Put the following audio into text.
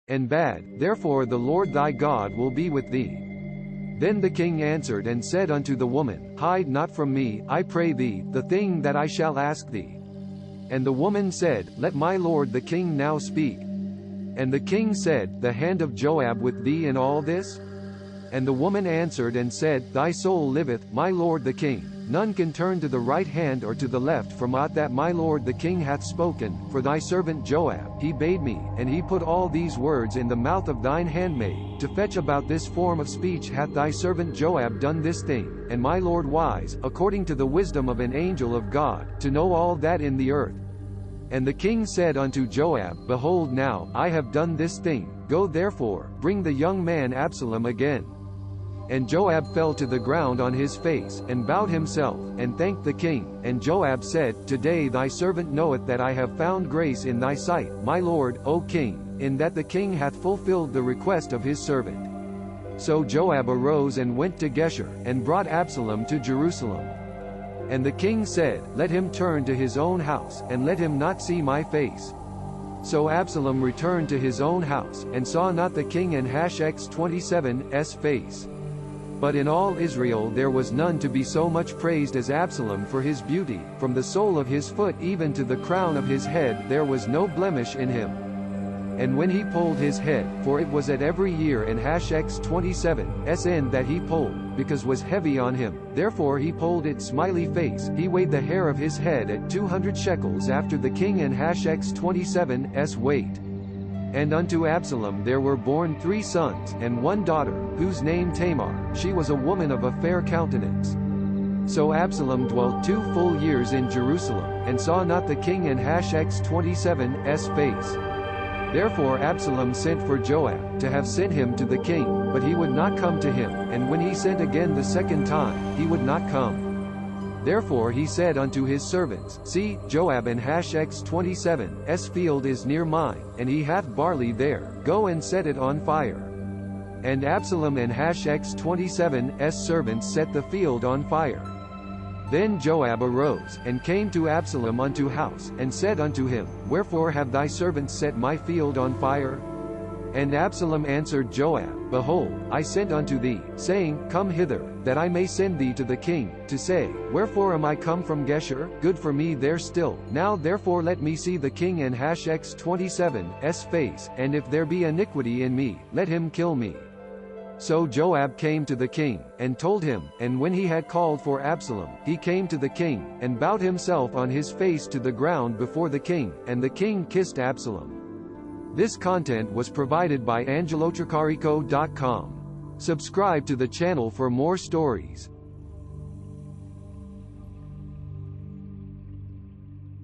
and bade, Therefore the Lord thy God will be with thee. Then the king answered and said unto the woman, Hide not from me, I pray thee, the thing that I shall ask thee. And the woman said, Let my lord the king now speak. And the king said, The hand of Joab with thee in all this? And the woman answered and said, Thy soul liveth, my lord the king. None can turn to the right hand or to the left from aught that my lord the king hath spoken, for thy servant Joab, he bade me, and he put all these words in the mouth of thine handmaid, to fetch about this form of speech hath thy servant Joab done this thing, and my lord wise, according to the wisdom of an angel of God, to know all that in the earth. And the king said unto Joab, Behold now, I have done this thing, go therefore, bring the young man Absalom again. And Joab fell to the ground on his face, and bowed himself, and thanked the king. And Joab said, Today thy servant knoweth that I have found grace in thy sight, my lord, O king, in that the king hath fulfilled the request of his servant. So Joab arose and went to Geshur, and brought Absalom to Jerusalem. And the king said, Let him turn to his own house, and let him not see my face. So Absalom returned to his own house, and saw not the king and Hashx 27's face. But in all Israel there was none to be so much praised as Absalom for his beauty, from the sole of his foot even to the crown of his head there was no blemish in him. And when he pulled his head, for it was at every year in Hashx 27's end that he pulled, because was heavy on him, therefore he pulled it smiley face, he weighed the hair of his head at 200 shekels after the king and Hashx 27's weight. And unto Absalom there were born 3 sons, and 1 daughter, whose name Tamar, she was a woman of a fair countenance. So Absalom dwelt 2 full years in Jerusalem, and saw not the king and Hashx 27's face. Therefore Absalom sent for Joab, to have sent him to the king, but he would not come to him, and when he sent again the second time, he would not come. Therefore he said unto his servants, See, Joab and Hashx 27's field is near mine, and he hath barley there, go and set it on fire. And Absalom and Hashx 27's servants set the field on fire. Then Joab arose, and came to Absalom unto house, and said unto him, Wherefore have thy servants set my field on fire? And Absalom answered Joab, Behold, I sent unto thee, saying, Come hither, that I may send thee to the king, to say, Wherefore am I come from Geshur? Good for me there still. Now therefore let me see the king and Hashx 27's face, and if there be iniquity in me, let him kill me. So Joab came to the king, and told him, and when he had called for Absalom, he came to the king, and bowed himself on his face to the ground before the king, and the king kissed Absalom. This content was provided by angelotricarico.com. Subscribe to the channel for more stories.